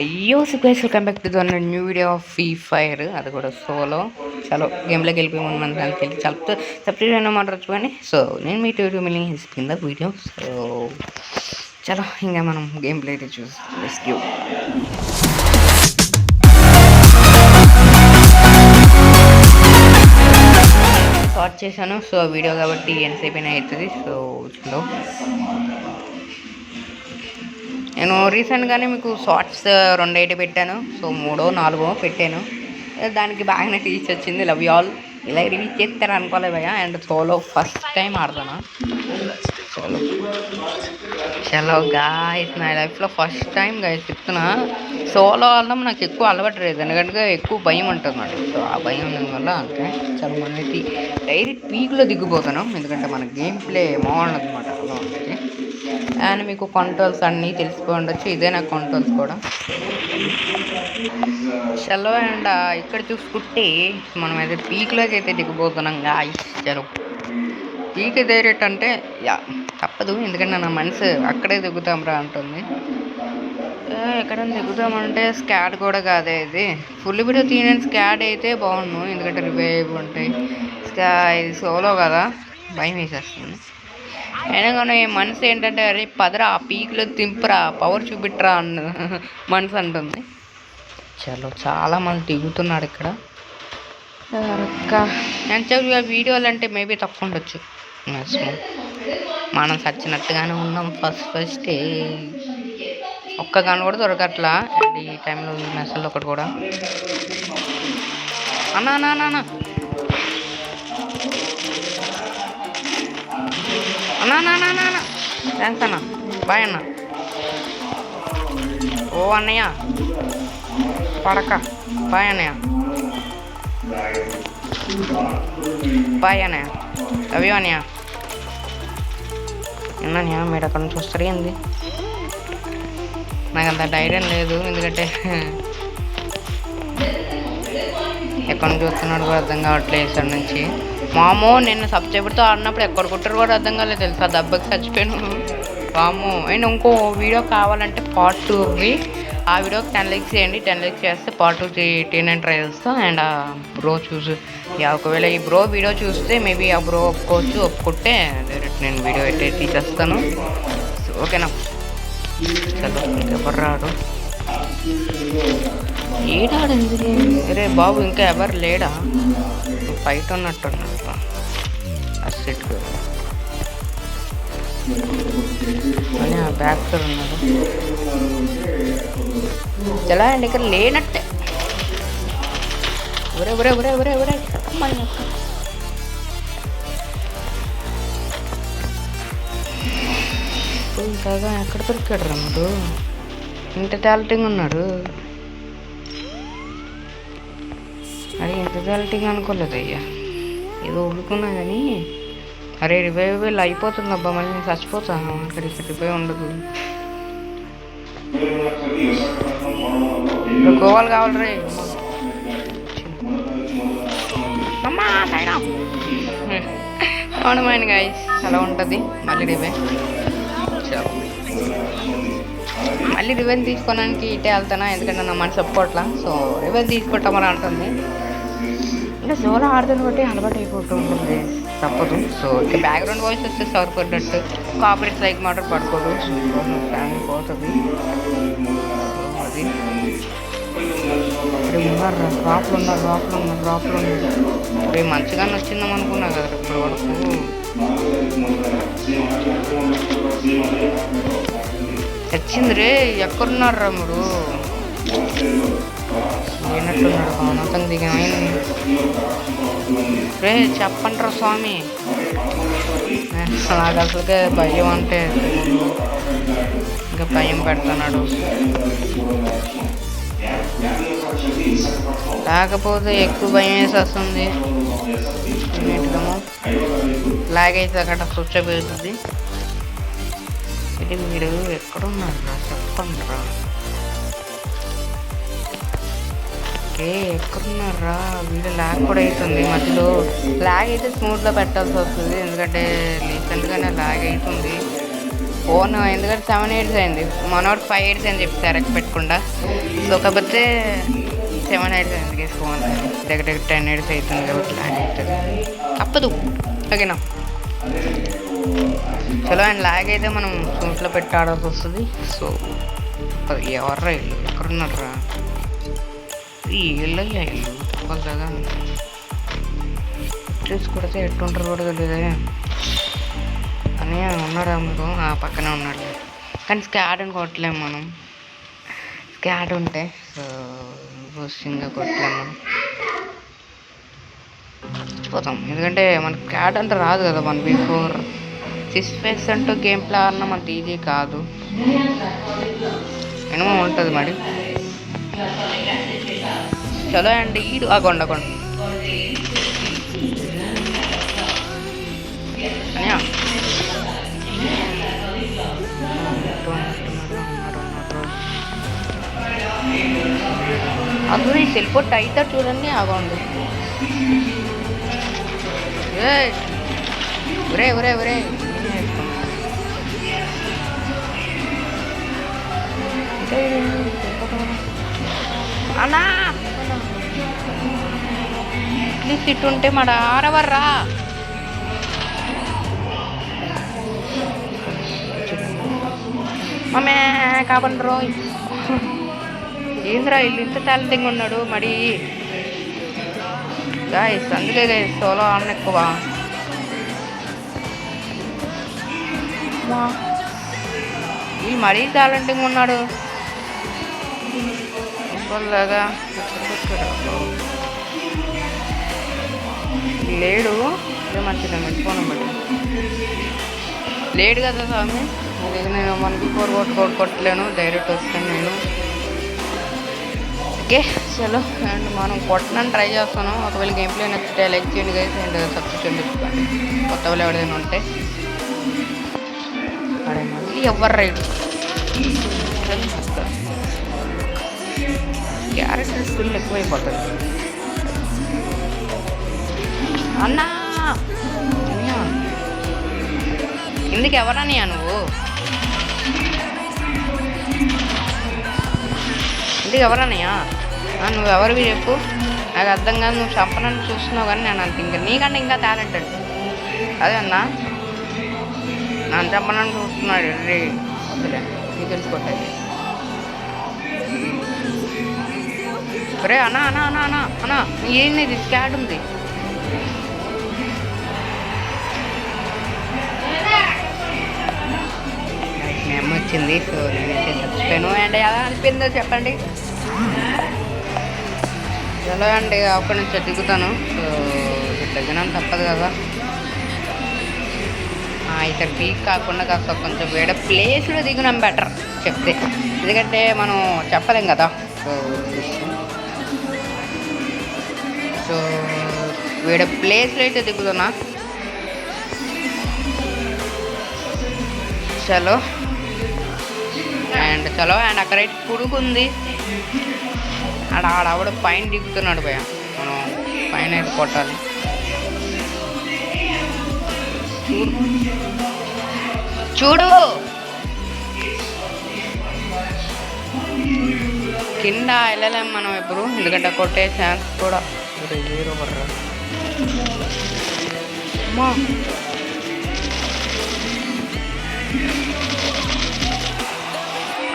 అయ్యో guys, welcome back to the new video of free fire, అది కూడా solo. చలో గేమ్లోకి వెళ్ళిపోయి మన దానికి వెళ్ళి చాలా సపరేట్ అయినా మాట్లాడుకోండి. సో నేను మీ వీడియో మిల్లి కింద వీడియో. సో చలో ఇంకా మనం గేమ్ ప్లే అయితే చూస్తాం. Let's go. షార్ట్ చేశాను సో వీడియో కాబట్టి ఎంతసేపు అయినా అవుతుంది. సో చలో, నేను రీసెంట్గానే మీకు షార్ట్స్ 2 అయితే పెట్టాను. సో 3 4 పెట్టాను. దానికి బాగానే టీచ్ వచ్చింది. Love you all. ఇలా రివ్యూ చేస్తారు అనుకోలేదు భయ్య. అండ్ సోలో ఫస్ట్ టైం ఆడతాను. చలో చలో గాయస్, నా లైఫ్లో ఫస్ట్ టైం గాయస్ చెప్తున్నా. సోలో ఆడడం నాకు ఎక్కువ అలవాటు లేదు, ఎందుకంటే ఎక్కువ భయం ఉంటుంది నాకు. సో ఆ భయం వల్ల అంటే చాలా మనకి డైరెక్ట్ పీక్లో దిగిపోతాను, ఎందుకంటే మన గేమ్ ప్లే బాగుండదు అనమాట. అలా ఉంటుంది. అండ్ మీకు కంట్రోల్స్ అన్నీ తెలిసిపోయి ఉండొచ్చు. ఇదే నా కంట్రోల్స్ కూడా. చలో అండ్ ఇక్కడ చూసుకుంటే మనం అయితే పీక్లోకి అయితే దిగిపోతున్నాం గాయస్. చలో పీక్ డైరెక్ట్ అంటే యా తప్పదు, ఎందుకంటే నా మనసు అక్కడే దిగుతాం రా అంటుంది. ఎక్కడైనా దిగుతామంటే స్కాడ్ కూడా కాదే ఇది. ఫుల్ వీడియో తీయని స్కాడ్ అయితే బాగుండు, ఎందుకంటే రివైవ్ ఉంటాయి. ఇది సోలో కదా, భయం వేసేస్తుంది. అయినా కానీ మనసు ఏంటంటే అరే పదరా పీక్లో దింపరా, పవర్ చూపిట్రా అన్న మనసు అంటుంది. చలో చాలా మంది దిగుతున్నాడు ఇక్కడ. యాక్చువల్గా వీడియోలు అంటే మేబీ తక్కువ ఉండొచ్చు, మనం చచ్చినట్టుగానే ఉన్నాం. ఫస్ట్ ఒక్క గన్ కూడా దొరకట్లా. అండ్ ఈ టైంలో ఈ మెసేజ్లో ఒకటి కూడా అన్నా అన్నా అన్నా అన్నా థ్యాంక్స్ అన్న, బాయ్ అన్న. ఓ అన్నయ్య పడక, బాయ్ అన్నయ్య, బాయ్ అన్నయ్య, అవి అన్నయ్య. అన్నయ్య మీరు అక్కడ నుంచి వస్తారు ఏంది? నాకు అంత ధైర్యం లేదు, ఎందుకంటే ఎక్కడి నుంచి వస్తున్నాడు కూడా అర్థం కావట్లేదు. ఇక్కడి నుంచి మామో నిన్న సబ్స్క్రైబర్తో ఆడినప్పుడు ఎక్కడ కొట్టారు కూడా అర్థం కాలేదు తెలుసా, దెబ్బకి చచ్చిపోయాను వామో. అండ్ ఇంకో వీడియో కావాలంటే పార్ట్ 2వి, ఆ వీడియోకి 10 లైక్స్ చేయండి. 10 లైక్స్ చేస్తే పార్ట్ 2 10 ట్రై చేస్తాం. అండ్ ఆ బ్రో ఒకవేళ ఈ బ్రో వీడియో చూస్తే మేబీ ఆ బ్రో ఒప్పుకుంటే డైరెక్ట్ నేను వీడియో అయితే తీసేస్తాను. ఓకేనా? చలో ఇంకెవరు రాడు, ఏడాడింది అరే బాబు, ఇంకా ఎవరు లేడా? ఫైట్ ఉన్నట్టున్నాడు అసెట్ అని ఆ బ్యాక్ సైడ్ ఉన్నాడు. చలా అండి, ఇక్కడ లేనట్టే. ఒరే ఒరే ఒరే ఒరే ఒరే ఇంతగా ఎక్కడ దొరికాడు రమ్ముడు, ఇంత టాలెంటింగ్ ఉన్నాడు. అది ఇంత టాలెంటింగ్ అనుకోలేదు అయ్యా, ఏదో ఊరుకున్నా కానీ. అరే రివైవ్ అయిపోతుంది అబ్బా, మళ్ళీ నేను చచ్చిపోతాను. ఇక్కడ రివైవ్ ఉండదు. గోవాలు కావాలి రే అమ్మా. అవునమైన గాయస్ అలా ఉంటుంది. మళ్ళీ రివైవ్ తీసుకోవడానికి ఇటే వెళ్తానా, ఎందుకంటే నా మనసు ఒప్పుకోవట్లా. సో రివైవ్ తీసుకుంటామని అంటుంది. ఇంకా సోలో ఆడుతుంది బట్టి అలవాటు అయిపోతూ ఉంటుంది, తప్పదు. సో ఇక బ్యాక్గ్రౌండ్ వాయిస్ వస్తే సరిపడ్డట్టు కాపరేట్ లైక్ మాట పడుకోదు, ఫ్యామిలీ పోతుంది. అది ఉన్నారు డ్రాప్లు ఉన్నారు. రేపు మంచిగానే వచ్చిందాం అనుకున్నా కదా ఇప్పటి వరకు. వచ్చింది రే, ఎక్కడున్నారు రా మీరు? లేనట్టున్నాడు పవనంతం దిగమైంది రే, చెప్పండి రా స్వామి. నాకు అసలుకే భయం అంటే ఇంకా భయం పెడుతున్నాడు. కాకపోతే ఎక్కువ భయం వేసి వస్తుంది. లాగ్ అయితే అక్కడ స్విచ్ పెడుతుంది. ఇది మీరు ఎక్కడున్నారు రా, చెప్పండి రా. ఓకే ఎక్కడున్నారా? వీడియో ల్యాగ్ కూడా అవుతుంది మధ్యలో. ల్యాగ్ అయితే స్మూత్లో పెట్టాల్సి వస్తుంది, ఎందుకంటే రీసెంట్గానే ల్యాగ్ అవుతుంది. ఫోన్ ఎందుకంటే 7 ఇయర్స్ అయింది, మనోడు 5 ఇయర్స్ అని చెప్పారు పెట్టకుండా. సో కాకపోతే 7 ఇయర్స్ అయింది ఫోన్, దగ్గర 10 ఇయర్స్ అవుతుంది కాబట్టి ల్యాగ్ అవుతుంది, తప్పదు. ఓకేనా, చలో. అండ్ ల్యాగ్ అయితే మనం సూట్లో పెట్టి ఆడాల్సి వస్తుంది. సో ఎవర్రా ఇల్లు, ఎక్కడున్నారా ఈ ఇల్లు? అయ్యా ఇల్లు కదా చూసి కొడితే ఎట్టుంటారు కూడా తెలియదే. అని ఉన్నాడా మీకు? పక్కనే ఉన్నాడు, కానీ స్కాడ్ అని కొట్టలేము మనం. స్కాడ్ ఉంటే సో బూస్టింగ్గా కొట్టలేము మనం, పోతాం. ఎందుకంటే మనకి స్కాడ్ అంటే రాదు కదా. 1v4 6 అంటూ గేమ్ ప్లే ఆడినా మనకి ఈజీ కాదు, మినిమం ఉంటుంది మరి. చలో అండి, ఈడు కొండ అందులో ఈ సెల్ఫోట్ అవుతారు చూడండి. ఆగండి, ఒరే ఒరే ఒరే అన్నా అట్లీస్ట్ ఇటు ఉంటే మన ఆరవర్రా. మమ్మే కాబట్టి రోయ్ ఏంద్రా ఇల్లు ఇంత టాలెంటింగ్ ఉన్నాడు మరి. గాయస్ అందుకే గాయస్ సోలో ఆడను ఎక్కువ. వీళ్ళు మరీ టాలెంటింగ్ ఉన్నాడు లాగా. లేడు అదే మంచిగా మెచ్చుకోను బట్టి లేడు కదా స్వామి. నేను 1v4 కొట్టలేను, డైరెక్ట్ వస్తాను నేను. ఓకే చలో, అండ్ మనం కొట్టడానికి ట్రై చేస్తాను. ఒకవేళ గేమ్ ప్లే నచ్చితే లైక్ చేయండి గైస్, అండ్ సబ్స్క్రిప్షన్ చేసుకోండి కొత్త వాళ్ళు ఎవరైనా ఉంటే. అరే మళ్ళీ ఎవరు రైడ్ క్యారెక్టర్ స్కిల్ ఎక్కువైపోతుంది అన్నా. ఇందుకు ఎవరనియా నువ్వు? ఇందుకు ఎవరన్నయ్యా? నువ్వు ఎవరివి చెప్పు, నాకు అర్థం కాదు. నువ్వు చంపనని చూస్తున్నావు కానీ నేను అంత ఇంకా నీకంటే ఇంకా టాలెంటెడ్. అదే అన్నా, నన్ను చంపనని చూస్తున్నాడు. రే వద్దులే, నీకు తెలుసుకోవట్లేదు. రే అన్నా అన్నా అన్నా అన్నా అన్నా ఏంది ఇది? స్కాడ్ ఉంది. మేము వచ్చింది, సో నేనైతే చచ్చిపోయాను. అండ్ ఎలా అనిపిందో చెప్పండి. ఎలా అండి అక్కడి నుంచి దిగుతాను. సో దిగడం తప్పదు కదా. అయితే పీక్ కాకుండా కాస్త కొంచెం వేరే ప్లేస్లో దిగినాం బెటర్ చెప్తే, ఎందుకంటే మనం చెప్పలేం కదా. సో వేరే ప్లేస్లో అయితే దిగుతున్నా. చలో అండ్ అక్కడైతే పుడుకుంది. ఆడవిడ పైన దిగుతున్నాడు భయ, మనం పైన అయితే కొట్టాలి. చూడు కింద వెళ్ళలేము మనం ఇప్పుడు, ఎందుకంటే కొట్టే ఛాన్స్ కూడా జీరో పడరా.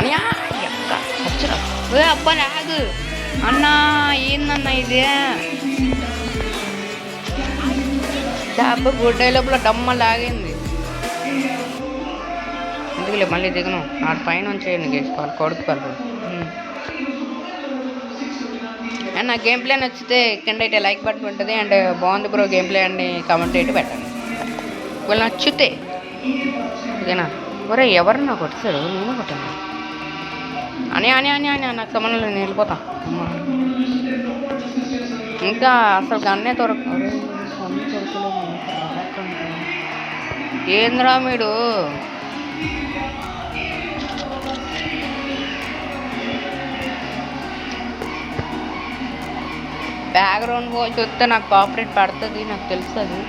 అనియా చచ్చురా. అబ్బా లాగు అన్నా, ఏందన్నా ఇది? చేప గుడ్డే లోపల డమ్మ లాగింది. ఎందుకులే మళ్ళీ దిగను. ఆ పైన ఉంచేయండి గేసుకోవాలి, కొడుకోవాలి. అండ్ నా గేమ్ ప్లే నచ్చితే కింద అయితే లైక్ బటన్ ఉంటుంది. అండ్ బాగుంది బ్రో గేమ్ ప్లే అని కామెంట్ అయితే పెట్టండి వాళ్ళు నచ్చితే. ఓకేనా? ఒరే ఎవరన్నా కొట్టారు, నేను కొట్టాను అని అని అని అని నాకు సంబంధం నేను వెళ్ళిపోతా. ఇంకా అసలు గన్నే ఏంద్రా మీరు? బ్యాక్గ్రౌండ్ వాయిస్ వస్తే నాకు కాపరేట్ పడుతుంది, నాకు తెలుస్తుంది.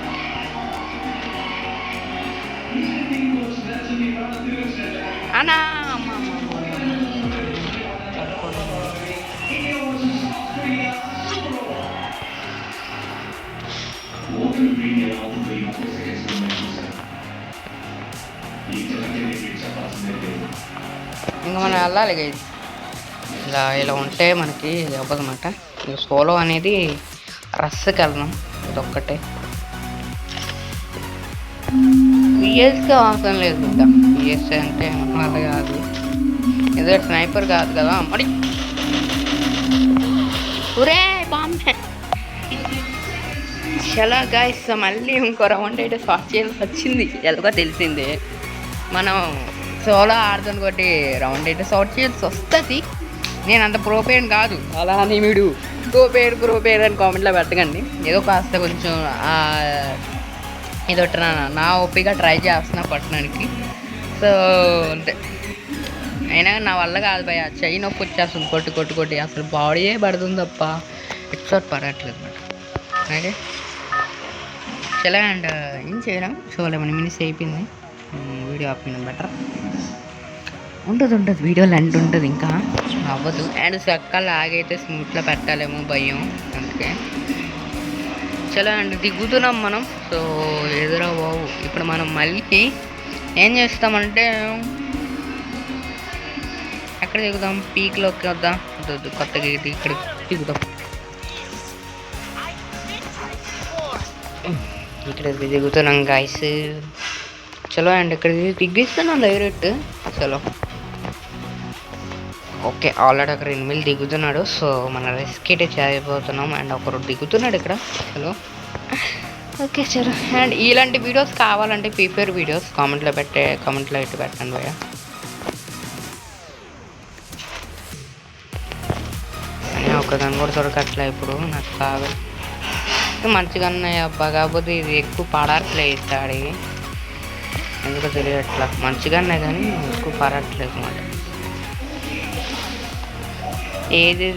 అనా ఇంకా మనం వెళ్ళాలి గైస్. ఇలా ఉంటే మనకి అవ్వదన్నమాట. ఇక సోలో అనేది రస్కి వెళ్దాం, ఇదొక్కటే. పిఎస్కి అవసరం లేదు ఇంకా. పిఎస్ అంటే వల్ల కాదు, ఏదో స్నైపర్ కాదు కదా మరి. ఒరే బాంబే. చలో గైస్, మళ్ళీ ఇంకో రౌండ్ అయితే స్టార్ట్ చేయాల్సి వచ్చింది. ఎలాగో తెలిసిందే, మనం సోలో ఆడుతుంది ఒకటి రౌండ్ అయితే స్టార్ట్ చేయాల్సి వస్తుంది. నేను అంత ప్రోపేర్ కాదు, అలా అని మీరు ప్రోపేర్ అని కామెంట్లో పెట్టకండి. ఏదో కాస్త కొంచెం ఇదొట్ట నా ఓపిక ట్రై చేస్తున్నా పట్టడానికి. సో అంతే, అయినా నా వల్ల కాదు భయ, చెయ్యి నొప్పి వచ్చేస్తుంది కొట్టి అసలు బాడీయే పడుతుంది తప్ప ఎక్సోట్ పడట్లేదు అన్నమాట. ఓకే చలో, అండ్ ఏం చేయడం. సో 11 minutes అయిపోయింది, వీడియో ఆపిన బెటర్. ఉంటుంది వీడియో లెంత్ ఉంటుంది, ఇంకా అవ్వదు. అండ్ చక్కలు ఆగైతే స్మూత్లో పెట్టాలేమో భయం, అందుకే. చలో అండ్ దిగుతున్నాం మనం. సో ఎదురా బావు, ఇప్పుడు మనం మళ్ళీ ఏం చేస్తామంటే ఎక్కడ దిగుదాం, పీక్లోకి వద్దాం. కొత్తగా ఇక్కడ దిగుదాం, ఇక్కడ దిగుతున్నాం గాయస్. చలో అండ్ ఇక్కడ దిగిస్తున్నాం డైరెక్ట్. చలో ఓకే, ఆల్రెడీ అక్కడ 8 దిగుతున్నాడు. సో మన రెస్కేటే చేయబోతున్నాం. అండ్ ఒకరు దిగుతున్నాడు ఇక్కడ. చలో ఓకే చలో. అండ్ ఇలాంటి వీడియోస్ కావాలంటే ప్రిపేర్ వీడియోస్ కామెంట్లో ఇటు పెట్టండి భయ్య. అని ఒకదాన్ని కూడా దొరకట్లే ఇప్పుడు నాకు కాదు. మంచిగా ఉన్నాయి అబ్బా, కాకపోతే ఇది ఎక్కువ పడట్లే ఇస్తాడు, ఎందుకో తెలియట్లా. మంచిగా ఉన్నాయి కానీ ఎక్కువ పడట్లేదు అన్నమాట. ఏది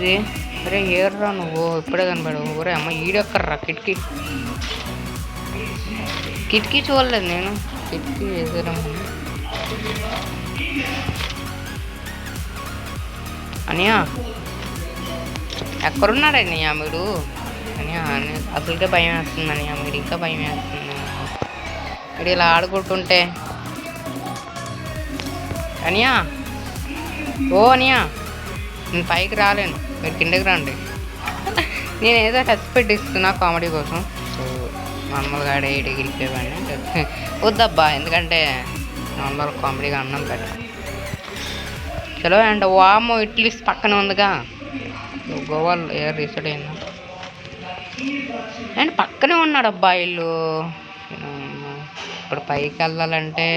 అరే ఏర్రా నువ్వు, ఇప్పుడే కనపడవు. ఒరే అమ్మ ఈడెక్కర్రా, కిటికీ చూడలేదు నేను, కిటికీ ఎదురా అనియా. ఎక్కడున్నాడు అనియా మీరు? అనియా అసలుకే భయం వేస్తుంది అనియా, మీరు ఇంకా భయం వేస్తుంది. మీరు ఇలా ఆడుకుంటుంటే అనియా. ఓ అనియా, నేను పైకి రాలేను, మీరు కిందకి రండి. నేను ఏదో రెస్పెక్ట్ ఇస్తున్నా కామెడీ కోసం. సో నార్మల్గా ఆడే ఎగిరిపోయాను వద్దబ్బా, ఎందుకంటే నార్మల్ కామెడీగా అన్నం పెట్ట. చలో అండ్ వామో ఇట్లీస్ పక్కన ఉందిగా, గోవా ఎయిర్ రీసెట్ అయిందా. అండ్ పక్కనే ఉన్నాడు అబ్బాయిలు. ఇప్పుడు పైకి వెళ్ళాలంటే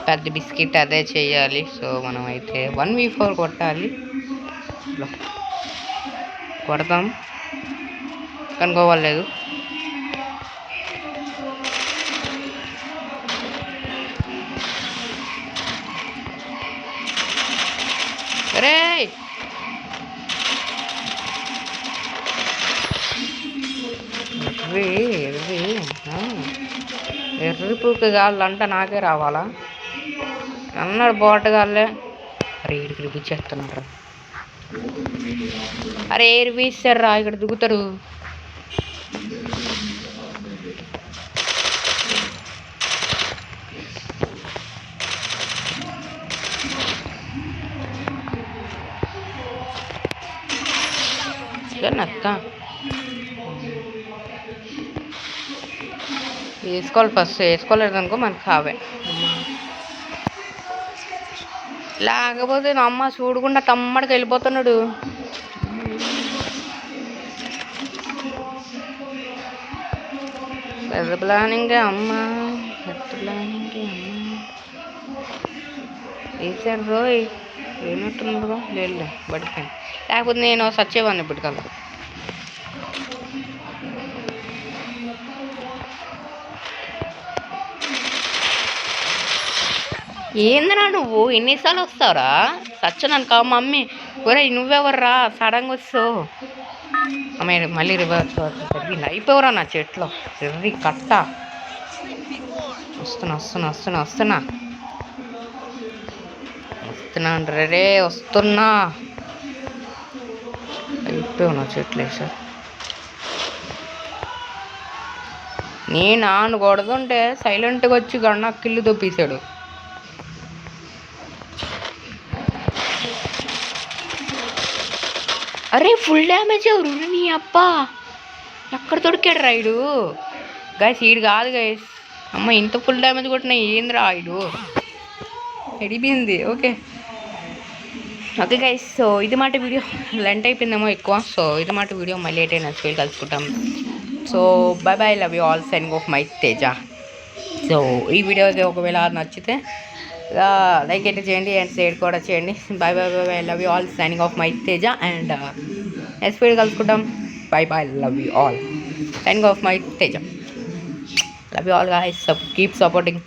పెద్ద బిస్కెట్ అదే చేయాలి. సో మనం అయితే 1v4 కొట్టాలి. కొడతాం కనుక్కోవాలేదు. అరే ఎర్రి పూక గాళ్ళంట నాకే రావాలా అన్నాడు బోటగాళ్ళే. అరే ఇక్కడికి దిగుచ్చేస్తున్నారు. అరే ఎయిర్ వీసారా, ఇక్కడ దిగుతారు. అక్క వేసుకోవాలి, ఫస్ట్ వేసుకోలేదు అనుకో మనకు కావే. లేకపోతే నా అమ్మ చూడకుండా తమ్మడికి వెళ్ళిపోతున్నాడు. పెద్ద ప్లానింగ్ అమ్మ, పెద్ద ప్లానింగ్ అమ్మ. వేసారు రోయ్, ఏమిట్టున్నాడు లేదు పడిపోయాను. లేకపోతే నేను సచ్చేవాడిని ఇప్పటికల్లా. ఏందిరా నువ్వు ఎన్నిసార్లు వస్తావురా? సచ్చనను కా మమ్మీ. ఒరే నువ్వెవర్రా సడన్గా వస్తావు? అమ్మాయి మళ్ళీ రివర్స్ అయిపోవరా నా చెట్లో ఎర్రి కట్ట. వస్తున్నా వస్తున్నాను రే వస్తున్నా. అయిపోయావు నా చెట్లు సార్. నేను నాన్న కొడుతుంటే సైలెంట్గా వచ్చి గన్న కిల్లు దొప్పేశాడు. అరే ఫుల్ డ్యామేజ్ ఎవరు నీ అబ్బా, ఎక్కడ దొరికాడు రైడు గైస్? ఈడు కాదు గైస్. అమ్మ ఇంత ఫుల్ డ్యామేజ్ కొట్టినా ఏంది రాయుడు ఎడిపోయింది. ఓకే ఓకే గైస్, సో ఇది మాట వీడియో లెంట్ అయిపోయిందేమో ఎక్కువ. సో ఇది మాట వీడియో మళ్ళీ అయితే నెక్స్ట్ వీడియో కలుసుకుంటాం. So bye bye, love you all, signing off my Teja. So ఈ వీడియోకి ఒకవేళ నచ్చితే లైక్ అయితే చేయండి అండ్ షేర్ కూడా చేయండి. Bye bye bye bye, love you all, signing off my Teja. And next video కలుసుకుంటాం. Bye bye, love you all, signing off my Teja. Love you all guys, keep supporting.